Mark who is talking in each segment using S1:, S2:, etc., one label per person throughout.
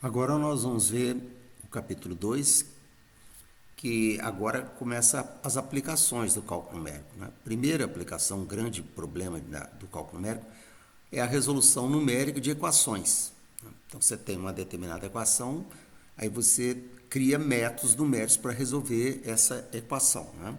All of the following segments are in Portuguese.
S1: Agora nós vamos ver o capítulo 2, que agora começa as aplicações do cálculo numérico, né? Primeira aplicação, um grande problema do cálculo numérico é a resolução numérica de equações. Então você tem uma determinada equação, aí você cria métodos numéricos para resolver essa equação, né?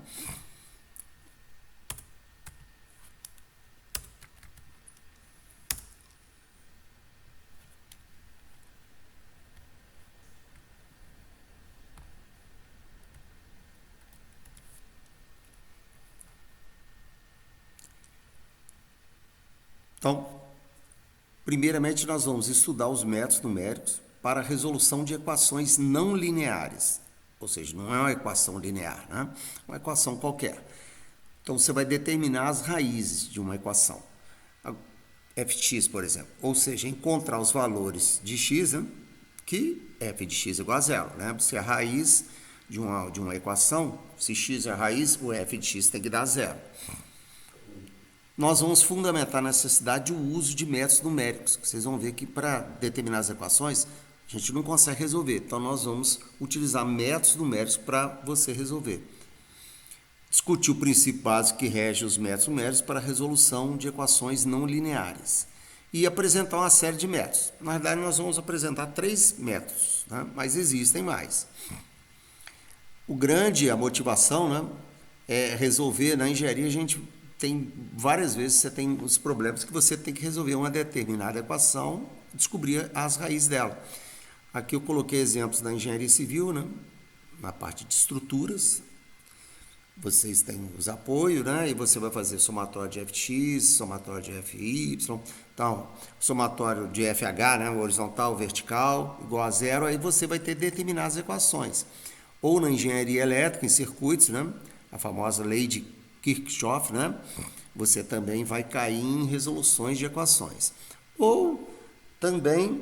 S1: Então, primeiramente nós vamos estudar os métodos numéricos para a resolução de equações não lineares, ou seja, não é uma equação linear, né? Uma equação qualquer. Então você vai determinar as raízes de uma equação, fx, por exemplo, ou seja, encontrar os valores de x, né? Que f de x é igual a zero, né? Se a raiz de uma equação, se x é a raiz, o f de x tem que dar zero. Nós vamos fundamentar a necessidade do uso de métodos numéricos. Vocês vão ver que para determinadas equações a gente não consegue resolver. Então nós vamos utilizar métodos numéricos para você resolver. Discutir o princípio básico que rege os métodos numéricos para a resolução de equações não lineares. E apresentar uma série de métodos. Na verdade nós vamos apresentar 3 métodos, né? Mas existem mais. A motivação, né, é resolver. Na engenharia a gente tem várias vezes você tem os problemas que você tem que resolver uma determinada equação, descobrir as raízes dela. Aqui eu coloquei exemplos da engenharia civil, né? Na parte de estruturas, vocês têm os apoios, né? E você vai fazer somatório de fx, somatório de fy, então, somatório de fh, né? Horizontal, vertical, igual a zero, aí você vai ter determinadas equações. Ou na engenharia elétrica, em circuitos, né? A famosa lei de Kirchhoff, né? Você também vai cair em resoluções de equações. Ou também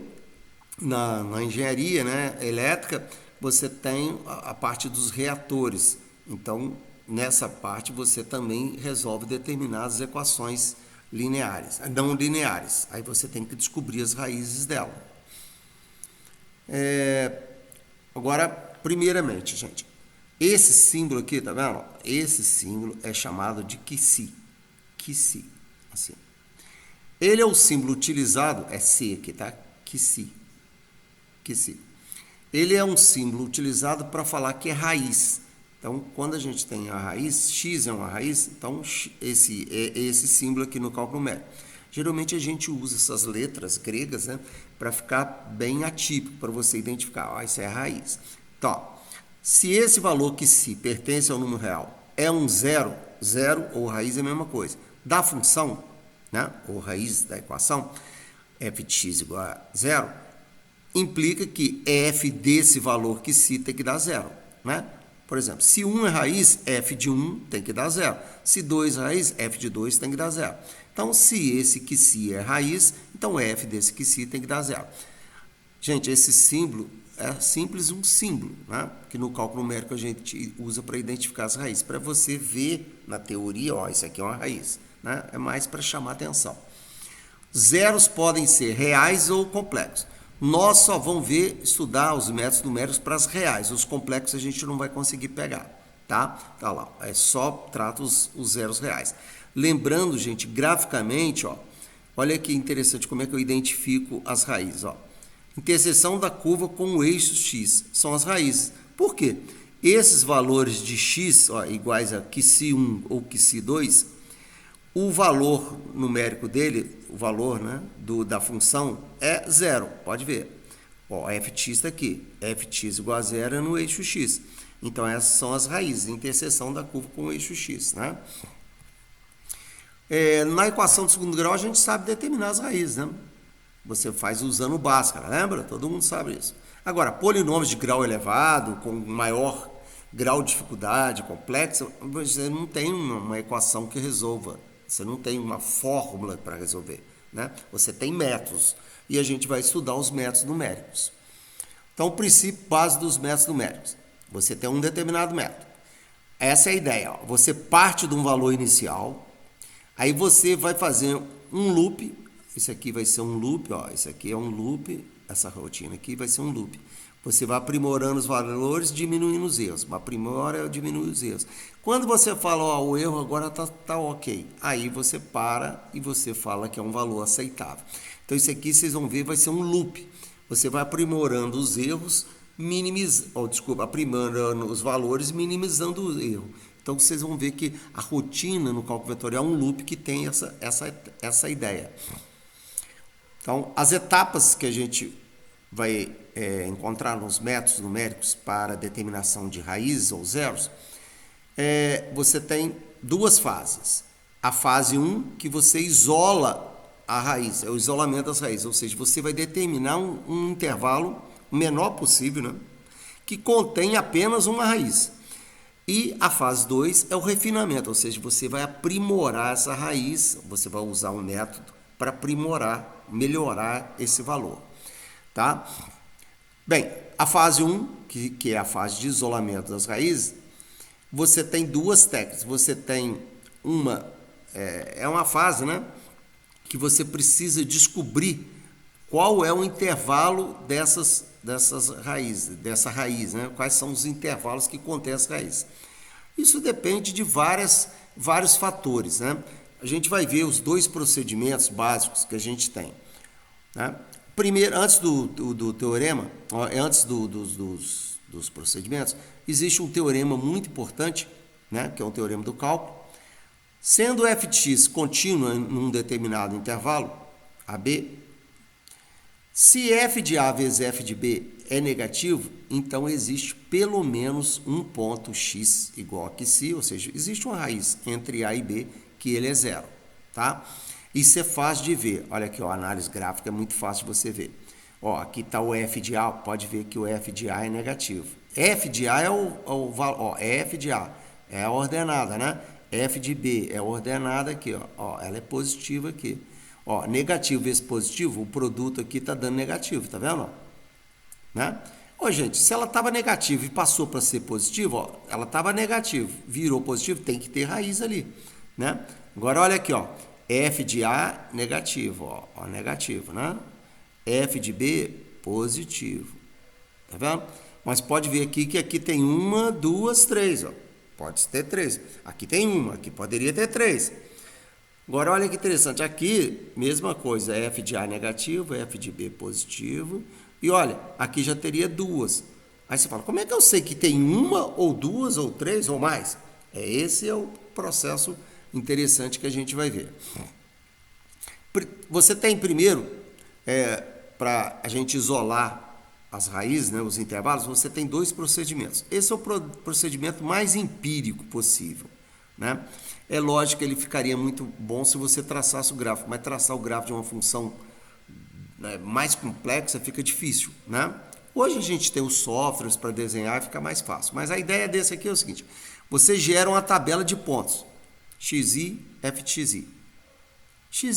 S1: na engenharia, né, elétrica, você tem a parte dos reatores. Então, nessa parte você também resolve determinadas equações lineares, não lineares. Aí você tem que descobrir as raízes dela. Agora, primeiramente, gente, esse símbolo aqui, tá vendo? Esse símbolo é chamado de QC. QC, assim. Ele é o símbolo utilizado, é C aqui, tá? QC. QC. Ele é um símbolo utilizado para falar que é raiz. Então, quando a gente tem a raiz, x é uma raiz, então esse símbolo aqui no cálculo numérico. Geralmente a gente usa essas letras gregas, né, para ficar bem atípico, para você identificar, isso é a raiz. Então, se esse valor que se pertence ao número real é um zero, zero ou raiz é a mesma coisa, da função, né, ou raiz da equação, f de x igual a zero, implica que f desse valor que se tem que dar zero, né? Por exemplo, se 1 é raiz, f de 1 tem que dar zero. Se 2 é raiz, f de 2 tem que dar zero. Então, se esse que se é raiz, então f desse que se tem que dar zero. Gente, esse símbolo é simples um símbolo, né? Que no cálculo numérico a gente usa para identificar as raízes. Para você ver na teoria, ó, isso aqui é uma raiz, né? É mais para chamar atenção. Zeros podem ser reais ou complexos. Nós só vamos estudar os métodos numéricos para as reais. Os complexos a gente não vai conseguir pegar, tá? Tá lá, é só trata os zeros reais. Lembrando, gente, graficamente, ó, olha que interessante como é que eu identifico as raízes, ó. Interseção da curva com o eixo x são as raízes. Por quê? Esses valores de x, ó, iguais a QC1 ou QC2, o valor numérico dele, o valor, né, da função é zero. Pode ver. Ó, fx está aqui. Fx igual a zero é no eixo x. Então, essas são as raízes, interseção da curva com o eixo x, né? Na equação de segundo grau, a gente sabe determinar as raízes, né? Você faz usando Bhaskara, lembra? Todo mundo sabe isso. Agora, polinômios de grau elevado, com maior grau de dificuldade, complexa, você não tem uma equação que resolva. Você não tem uma fórmula para resolver, né? Você tem métodos. E a gente vai estudar os métodos numéricos. Então, o princípio básico dos métodos numéricos. Você tem um determinado método. Essa é a ideia. Ó. Você parte de um valor inicial, aí você vai fazer um loop. Isso aqui vai ser um loop, ó. Isso aqui é um loop, essa rotina aqui vai ser um loop. Você vai aprimorando os valores, diminuindo os erros. Aprimora, diminui os erros. Quando você fala, ó, o erro agora tá ok, aí você para e você fala que é um valor aceitável. Então isso aqui vocês vão ver, vai ser um loop. Você vai aprimorando os erros, aprimorando os valores, minimizando o erro. Então vocês vão ver que a rotina no cálculo vetorial é um loop que tem essa ideia. Então, as etapas que a gente vai encontrar nos métodos numéricos para determinação de raízes ou zeros, você tem duas fases. A fase 1, que você isola a raiz, é o isolamento das raízes, ou seja, você vai determinar um intervalo menor possível, né, que contém apenas uma raiz. E a fase 2 é o refinamento, ou seja, você vai aprimorar essa raiz, você vai usar um método para aprimorar, melhorar esse valor, tá? Bem, a fase 1, que é a fase de isolamento das raízes, você tem duas técnicas. Você tem uma fase, né, que você precisa descobrir qual é o intervalo dessa raiz, né? Quais são os intervalos que contém essa raiz. Isso depende de vários fatores, né? A gente vai ver os dois procedimentos básicos que a gente tem, né? Primeiro, antes do teorema, antes dos procedimentos, existe um teorema muito importante, né? Que é um teorema do cálculo. Sendo f de x contínua em um determinado intervalo, AB, se f de A vezes f de B é negativo, então existe pelo menos um ponto x igual a que si, ou seja, existe uma raiz entre A e B que ele é zero, tá? Isso é fácil de ver. Olha aqui, ó, a análise gráfica é muito fácil de você ver. Ó, aqui está o f de A, pode ver que o f de A é negativo. F de A é o valor, ó, f de A é a ordenada, né? F de B é ordenada aqui, ó, ela é positiva aqui. Ó, negativo vezes positivo, o produto aqui está dando negativo, tá vendo? Né? Ô, gente, se ela estava negativa e passou para ser positivo, ó, ela estava negativa, virou positivo, tem que ter raiz ali, né? Agora, olha aqui, ó, F de A negativo, ó, negativo, né? F de B positivo, tá vendo? Mas pode ver aqui que aqui tem uma, duas, três, ó. Pode ter três. Aqui tem uma, aqui poderia ter três. Agora, olha que interessante. Aqui, mesma coisa. F de A negativo, F de B positivo. E olha, aqui já teria duas. Aí você fala, como é que eu sei que tem uma, ou duas, ou três, ou mais? Esse é o processo interessante que a gente vai ver. Você tem primeiro, para a gente isolar as raízes, né, os intervalos, você tem dois procedimentos. Esse é o procedimento mais empírico possível, né? É lógico que ele ficaria muito bom se você traçasse o gráfico, mas traçar o gráfico de uma função, né, mais complexa fica difícil, né? Hoje a gente tem os softwares para desenhar e fica mais fácil, mas a ideia desse aqui é o seguinte: você gera uma tabela de pontos, xi, f de xi. Xi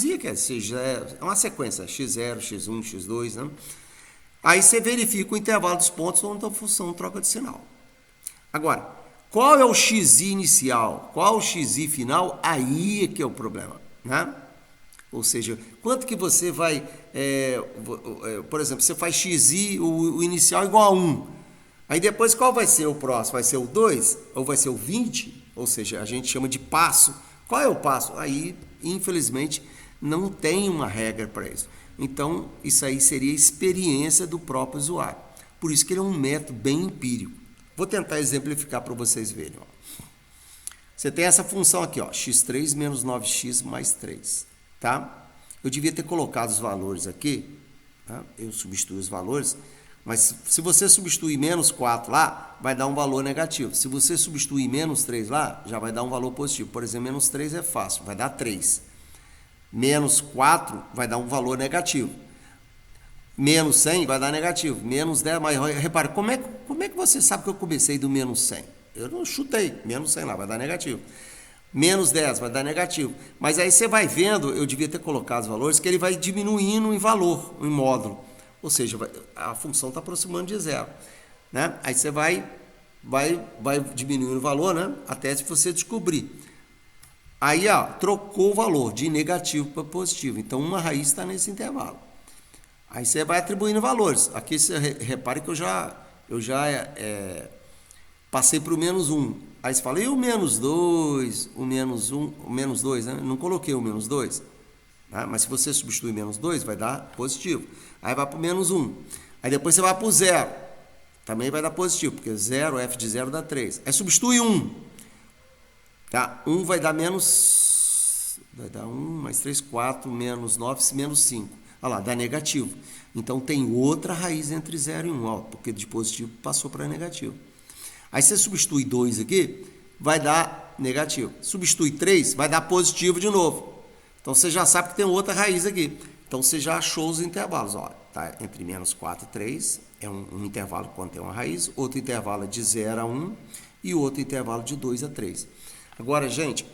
S1: é uma sequência, x0, x1, x2, né? Aí você verifica o intervalo dos pontos onde a função troca de sinal. Agora, qual é o xi inicial? Qual é o xi final? Aí é que é o problema, né? Ou seja, quanto que você vai... por exemplo, você faz xi, o inicial igual a 1. Aí depois qual vai ser o próximo? Vai ser o 2? Ou vai ser o 20? Ou seja, a gente chama de passo. Qual é o passo? Aí, infelizmente, não tem uma regra para isso. Então, isso aí seria a experiência do próprio usuário. Por isso que ele é um método bem empírico. Vou tentar exemplificar para vocês verem. Ó. Você tem essa função aqui, ó, x3 menos 9x mais 3. Tá? Eu devia ter colocado os valores aqui. Tá? Eu substituo os valores. Mas se você substituir menos 4 lá, vai dar um valor negativo. Se você substituir menos 3 lá, já vai dar um valor positivo. Por exemplo, menos 3 é fácil, vai dar 3. Menos 4 vai dar um valor negativo. Menos 100 vai dar negativo. Menos 10, mas repare, como é que você sabe que eu comecei do menos 100? Eu não chutei, menos 100 lá, vai dar negativo. Menos 10 vai dar negativo. Mas aí você vai vendo, eu devia ter colocado os valores, que ele vai diminuindo em valor, em módulo. Ou seja, a função está aproximando de zero. Né? Aí você vai diminuindo o valor, né? Até você descobrir. Aí, ó, trocou o valor de negativo para positivo. Então, uma raiz está nesse intervalo. Aí você vai atribuindo valores. Aqui você repare que eu já passei para o menos 1. Aí você fala, e o menos 2, o menos 1, o menos 2, né? Não coloquei o menos 2. Tá? Mas se você substituir menos 2, vai dar positivo. Aí vai para o menos 1. Aí depois você vai para o 0. Também vai dar positivo, porque 0, f de 0 dá 3. Aí substitui 1. Tá? 1 vai dar menos... Vai dar 1 mais 3, 4, menos 9, menos 5. Olha lá, dá negativo. Então tem outra raiz entre 0 e 1, ó, porque de positivo passou para negativo. Aí você substitui 2 aqui, vai dar negativo. Substitui 3, vai dar positivo de novo. Então você já sabe que tem outra raiz aqui. Então você já achou os intervalos. Ó, tá entre menos 4 e 3, é um intervalo quando tem uma raiz, outro intervalo é de 0 a 1 e outro intervalo de 2 a 3. Agora, gente,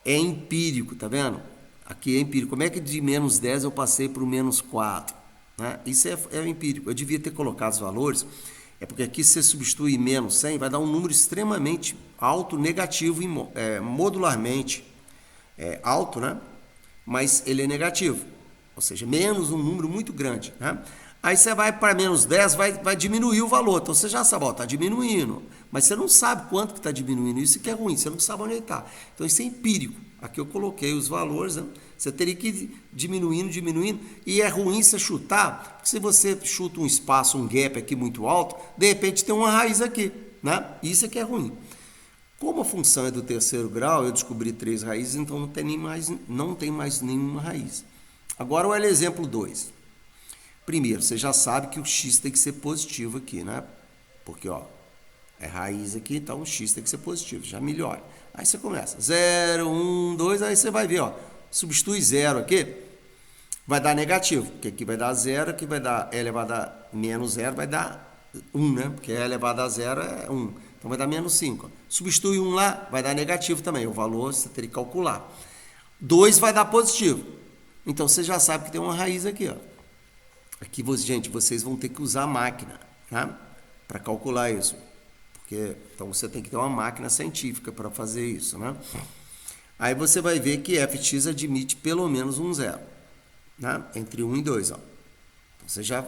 S1: é empírico, tá vendo? Aqui é empírico. Como é que de menos 10 eu passei para o menos 4? Né? Isso é empírico. Eu devia ter colocado os valores, porque aqui se você substituir menos 100, vai dar um número extremamente alto, negativo, modularmente alto, né? Mas ele é negativo. Ou seja, menos um número muito grande. Né? Aí você vai para menos 10, vai diminuir o valor. Então você já sabe, está diminuindo. Mas você não sabe quanto que está diminuindo. Isso que é ruim, você não sabe onde está. Então isso é empírico. Aqui eu coloquei os valores, né? Você teria que ir diminuindo. E é ruim você chutar, porque se você chuta um espaço, um gap aqui muito alto, de repente tem uma raiz aqui. Né? Isso é que é ruim. Como a função é do terceiro grau, eu descobri 3 raízes, então não tem mais nenhuma raiz. Agora olha o exemplo 2. Primeiro, você já sabe que o x tem que ser positivo aqui, né? Porque, ó, é raiz aqui, então o x tem que ser positivo, já melhora. Aí você começa, 0, 1, 2, aí você vai ver, ó, substitui 0 aqui, vai dar negativo, porque aqui vai dar 0, aqui vai dar e elevado a menos 0, vai dar 1, né? Porque e elevado a 0 é 1, então vai dar menos 5. Ó. Substitui 1 lá, vai dar negativo também, o valor você teria que calcular. 2 vai dar positivo, então você já sabe que tem uma raiz aqui, ó. Aqui, gente, vocês vão ter que usar a máquina, tá? Para calcular isso. Porque, então você tem que ter uma máquina científica para fazer isso, né? Aí você vai ver que fx admite pelo menos um 0, né? Entre 1 e 2, ó. Então, você já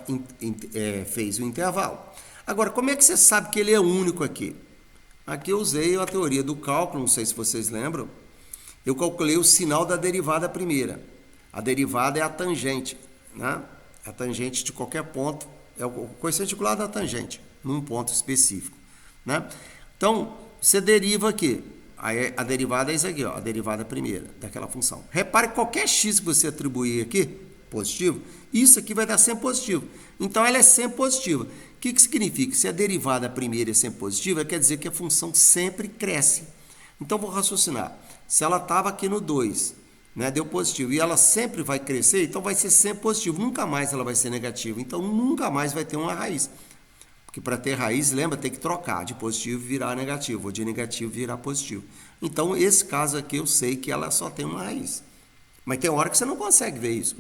S1: fez o intervalo. Agora, como é que você sabe que ele é único aqui? Aqui eu usei a teoria do cálculo, não sei se vocês lembram. Eu calculei o sinal da derivada primeira. A derivada é a tangente, né? A tangente de qualquer ponto, é o coeficiente angular da tangente, num ponto específico. Né? Então, você deriva aqui. Aí a derivada é isso aqui, ó, a derivada primeira daquela função. Repare que qualquer x que você atribuir aqui, positivo, isso aqui vai dar sempre positivo. Então, ela é sempre positiva. O que significa? Se a derivada primeira é sempre positiva, quer dizer que a função sempre cresce. Então, vou raciocinar. Se ela estava aqui no 2, né, deu positivo, e ela sempre vai crescer, então vai ser sempre positivo, nunca mais ela vai ser negativa, então nunca mais vai ter uma raiz. Porque para ter raiz, lembra, tem que trocar de positivo virar negativo, ou de negativo virar positivo. Então, esse caso aqui eu sei que ela só tem uma raiz. Mas tem hora que você não consegue ver isso.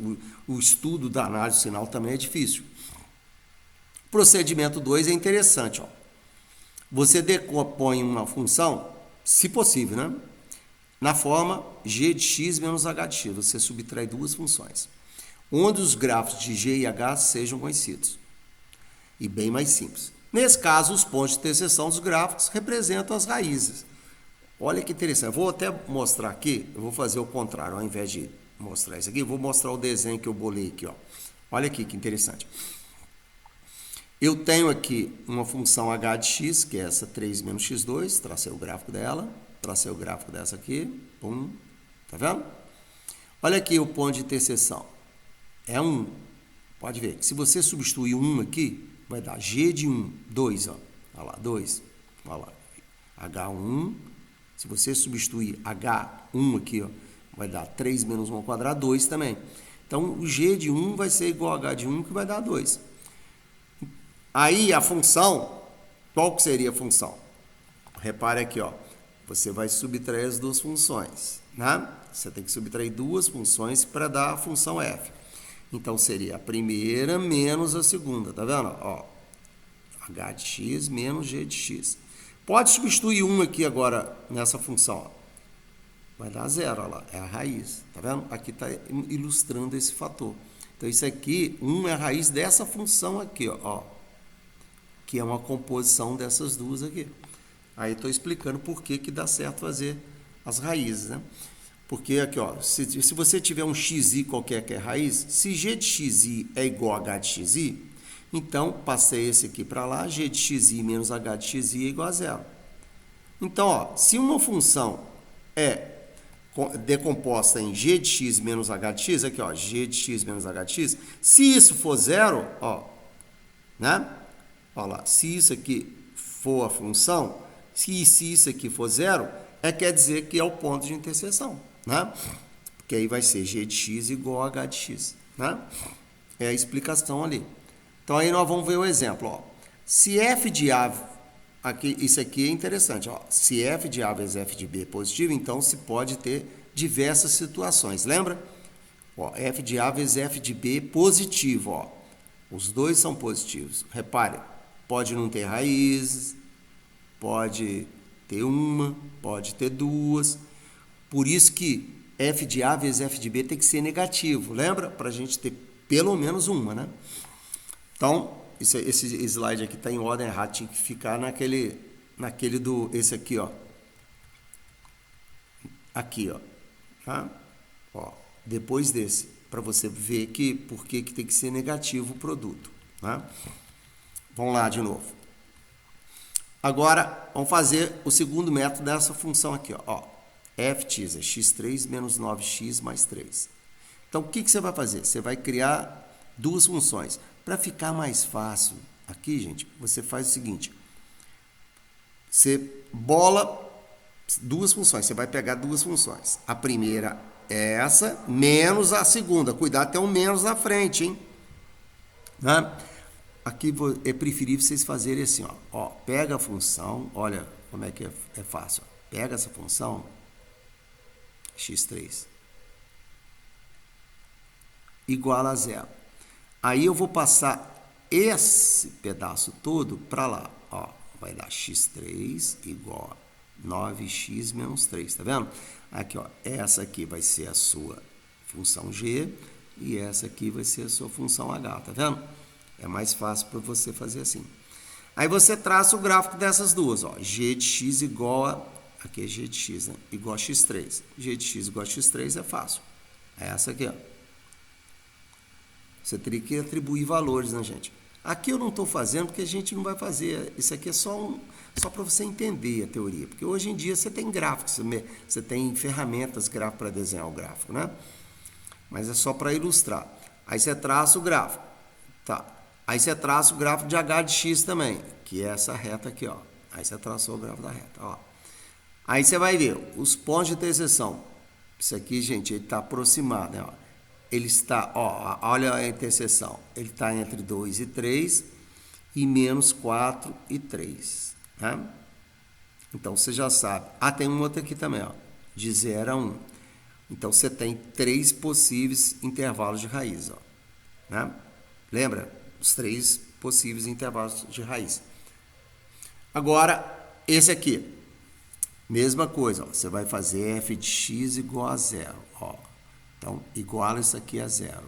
S1: O estudo da análise sinal também é difícil. O procedimento 2 é interessante. Ó. Você decompõe uma função, se possível, né? Na forma g de x menos h de x. Você subtrai duas funções, onde os grafos de g e h sejam conhecidos. E bem mais simples. Nesse caso, os pontos de interseção dos gráficos representam as raízes. Olha que interessante. Eu vou até mostrar aqui, eu vou fazer o contrário, ao invés de mostrar isso aqui, eu vou mostrar o desenho que eu bolei aqui. Ó. Olha aqui que interessante. Eu tenho aqui uma função h de x, que é essa 3 menos x2, tracei o gráfico dela. Tracei o gráfico dessa aqui, pum, tá vendo? Olha aqui o ponto de interseção, é 1, pode ver, que se você substituir 1 aqui, vai dar g de 1, 2, ó, olha lá, 2, olha lá, h1, se você substituir h1 aqui, ó, vai dar 3 menos 1 ao quadrado, 2 também. Então, o g de 1 vai ser igual a h de 1, que vai dar 2. Aí, a função, qual que seria a função? Repare aqui, ó. Você vai subtrair as duas funções, né? Você tem que subtrair duas funções para dar a função f. Então, seria a primeira menos a segunda, tá vendo? Ó, h de x menos g de x. Pode substituir 1 aqui agora nessa função. Ó. Vai dar 0, ó lá, é a raiz, tá vendo? Aqui está ilustrando esse fator. Então, isso aqui, 1 é a raiz dessa função aqui, ó, que é uma composição dessas duas aqui. Aí estou explicando por que que dá certo fazer as raízes, né? Porque aqui, ó, se você tiver um xi qualquer que é raiz, se g de xi é igual a h de xi, então passei esse aqui para lá, g de xi menos h de xi é igual a zero. Então, ó, se uma função é decomposta em g de x menos h de x, aqui, ó, g de x menos h de x, se isso for zero, ó, né? Olha lá, se isso aqui for a função, se isso aqui for zero, quer dizer que é o ponto de interseção, né? Porque aí vai ser g de x igual a h de x, né? É a explicação ali. Então, aí nós vamos ver o exemplo, ó. Se f de a, aqui, isso aqui é interessante, ó. Se f de a vezes f de b é positivo, então se pode ter diversas situações, lembra? Ó, f de a vezes f de b positivo, ó. Os dois são positivos. Repare, pode não ter raízes, pode ter uma, pode ter duas. Por isso que f de a vezes f de b tem que ser negativo, lembra? Para a gente ter pelo menos uma, né? Então, esse slide aqui está em ordem errada, tinha que ficar naquele esse aqui, ó. Aqui, ó. Tá? Ó, depois desse, para você ver que por que tem que ser negativo o produto, tá? Vamos lá de novo. Agora, vamos fazer o segundo método dessa função aqui, ó. Fx é x3 menos 9x mais 3. Então, o que você vai fazer? Você vai criar duas funções. Para ficar mais fácil aqui, gente, você faz o seguinte. Você bola duas funções. Você vai pegar duas funções. A primeira é essa, menos a segunda. Cuidado, tem um menos na frente, hein? Né? Aqui é preferível vocês fazerem assim, ó. Pega a função, olha como é que é fácil. Pega essa função, x3, igual a zero. Aí eu vou passar esse pedaço todo para lá, ó. Vai dar x3 igual a 9x menos 3, tá vendo? Aqui, ó, essa aqui vai ser a sua função g e essa aqui vai ser a sua função h, tá vendo? É mais fácil para você fazer assim. Aí você traça o gráfico dessas duas, ó. G de x igual a... Aqui é g de x, né? Igual a x3. G de x igual a x3 é fácil. É essa aqui, ó. Você teria que atribuir valores, né, gente? Aqui eu não estou fazendo porque a gente não vai fazer. Isso aqui é só para você entender a teoria. Porque hoje em dia você tem gráficos, você tem ferramentas gráficas para desenhar o gráfico, né? Mas é só para ilustrar. Aí você traça o gráfico. Tá. Aí você traça o gráfico de h de x também, que é essa reta aqui, ó. Aí você traçou o gráfico da reta, ó. Aí você vai ver os pontos de interseção. Isso aqui, gente, ele está aproximado, né? Ó. Ele está, ó, olha a interseção. Ele está entre 2 e 3 e menos 4 e 3, né? Então, você já sabe. Ah, tem um outro aqui também, ó, de 0 a 1. Então, você tem 3 possíveis intervalos de raiz, ó, né? Lembra? Os 3 possíveis intervalos de raiz. Agora, esse aqui. Mesma coisa, ó, você vai fazer f de x igual a 0, ó. Então, iguala isso aqui a 0.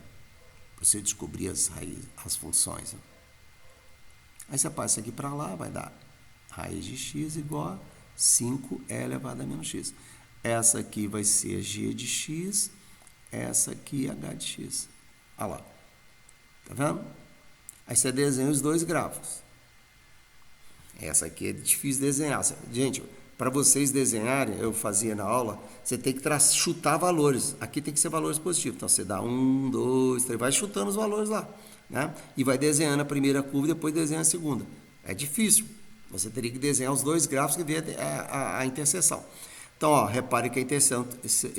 S1: Para você descobrir as raízes, as funções. Né? Aí você passa isso aqui para lá, vai dar raiz de x igual a 5e elevado a menos x. Essa aqui vai ser g de x, essa aqui h de x. Olha lá. Tá vendo? Aí você desenha os dois gráficos. Essa aqui é difícil desenhar. Gente, para vocês desenharem, eu fazia na aula, você tem que chutar valores. Aqui tem que ser valores positivos. Então, você dá 1, 2, 3, vai chutando os valores lá, né? E vai desenhando a primeira curva e depois desenha a segunda. É difícil. Você teria que desenhar os dois gráficos e ver a interseção. Então, ó, repare que a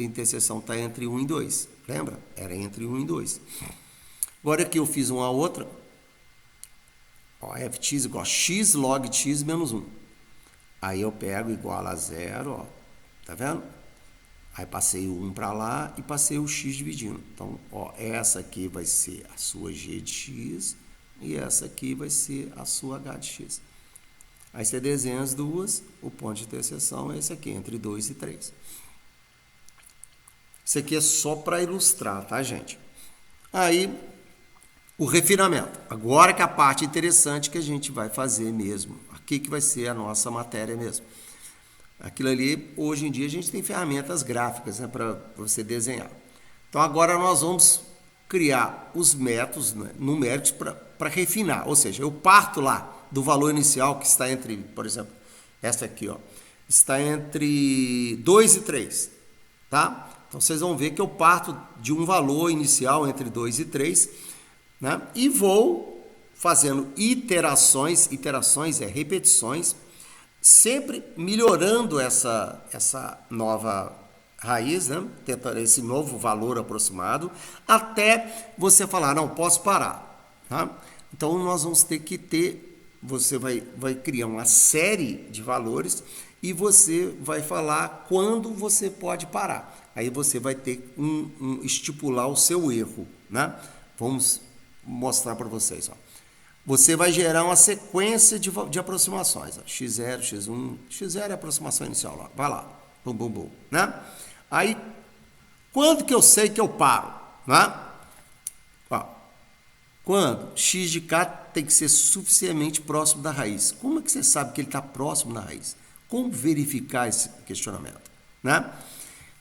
S1: interseção está entre 1 e 2. Lembra? Era entre 1 e 2. Agora aqui eu fiz uma outra. Ó, f de x igual a x log de x menos 1. Aí eu pego igual a 0, ó. Tá vendo? Aí passei o 1 para lá e passei o x dividindo. Então, ó, essa aqui vai ser a sua g de x e essa aqui vai ser a sua h de x. Aí você desenha as duas, o ponto de interseção é esse aqui, entre 2 e 3. Isso aqui é só para ilustrar, tá, gente? Aí, o refinamento. Agora que a parte interessante que a gente vai fazer mesmo. Aqui que vai ser a nossa matéria mesmo. Aquilo ali, hoje em dia, a gente tem ferramentas gráficas, né, para você desenhar. Então, agora nós vamos criar os métodos, né, numéricos para refinar. Ou seja, eu parto lá do valor inicial que está entre, por exemplo, essa aqui, ó, está entre 2 e 3, tá? Então, vocês vão ver que eu parto de um valor inicial entre 2 e 3, né, e vou fazendo iterações é repetições, sempre melhorando essa nova raiz, né? Tentando esse novo valor aproximado, até você falar, não, posso parar. Tá? Então, nós vamos ter que você vai criar uma série de valores e você vai falar quando você pode parar. Aí você vai ter estipular o seu erro. Né? Vamos mostrar para vocês. Ó. Você vai gerar uma sequência de aproximações. Ó. X0, X1, X0 é a aproximação inicial. Lá. Vai lá. Bum, bum, bum. Né? Aí, quando que eu sei que eu paro? Né? Ó. Quando x de k tem que ser suficientemente próximo da raiz. Como é que você sabe que ele está próximo da raiz? Como verificar esse questionamento? Né?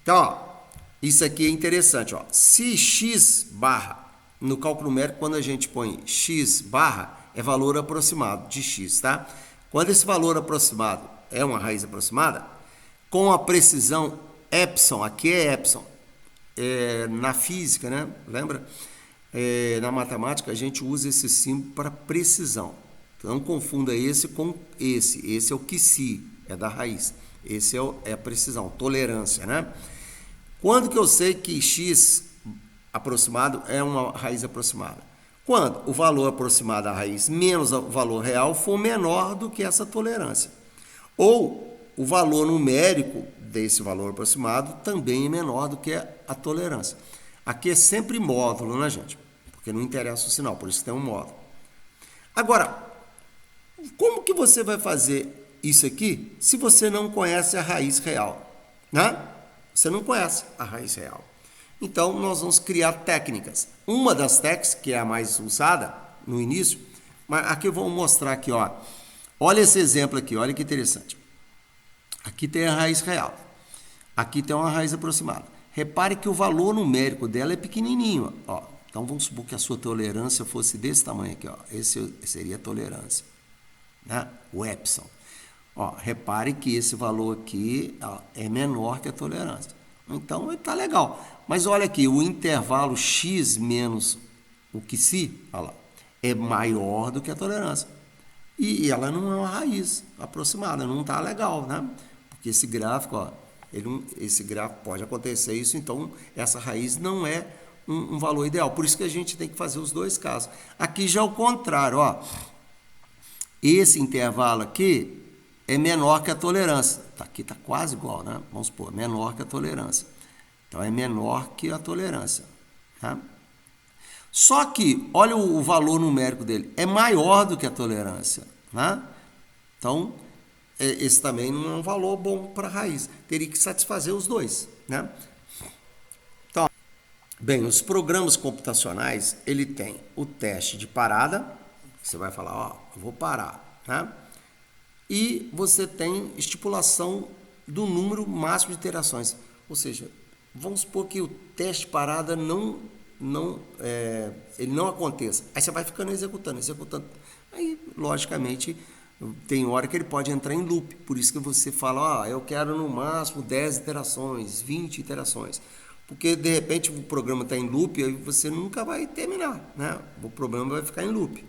S1: Então, ó, isso aqui é interessante. Ó. Se x barra, no cálculo numérico, quando a gente põe x barra, é valor aproximado de x, tá? Quando esse valor aproximado é uma raiz aproximada, com a precisão epsilon, aqui é epsilon, na física, né? Lembra? Na matemática, a gente usa esse símbolo para precisão. Então, não confunda esse com esse. Esse é o que se, é da raiz. Esse é a precisão, tolerância, né? Quando que eu sei que x aproximado é uma raiz aproximada? Quando o valor aproximado da raiz menos o valor real for menor do que essa tolerância. Ou o valor numérico desse valor aproximado também é menor do que a tolerância. Aqui é sempre módulo, né, gente? Porque não interessa o sinal, por isso tem um módulo. Agora, como que você vai fazer isso aqui se você não conhece a raiz real? Né? Você não conhece a raiz real. Então, nós vamos criar técnicas. Uma das técnicas, que é a mais usada no início, mas aqui eu vou mostrar aqui, ó. Olha esse exemplo aqui, olha que interessante. Aqui tem a raiz real. Aqui tem uma raiz aproximada. Repare que o valor numérico dela é pequenininho, ó. Então, vamos supor que a sua tolerância fosse desse tamanho aqui, ó. Esse seria a tolerância, né? O epsilon. Ó, repare que esse valor aqui, ó, é menor que a tolerância. Então, está legal. Mas olha aqui, o intervalo x menos o que se, olha lá, é maior do que a tolerância. E ela não é uma raiz aproximada, não está legal, né? Porque esse gráfico, ó, esse gráfico pode acontecer isso, então essa raiz não é um valor ideal. Por isso que a gente tem que fazer os dois casos. Aqui já é o contrário, ó. Esse intervalo aqui é menor que a tolerância. Aqui está quase igual, né? Vamos supor, menor que a tolerância. Então, é menor que a tolerância. Tá? Só que, olha o valor numérico dele, é maior do que a tolerância. Né? Então, esse também não é um valor bom para a raiz. Teria que satisfazer os dois. Né? Então, bem, os programas computacionais, ele tem o teste de parada. Você vai falar, ó, eu vou parar. Né? E você tem estipulação do número máximo de iterações. Ou seja, vamos supor que o teste de parada ele não aconteça. Aí você vai ficando executando. Aí, logicamente, tem hora que ele pode entrar em loop. Por isso que você fala, eu quero no máximo 10 iterações, 20 iterações. Porque, de repente, o programa está em loop e aí você nunca vai terminar. Né? O programa vai ficar em loop.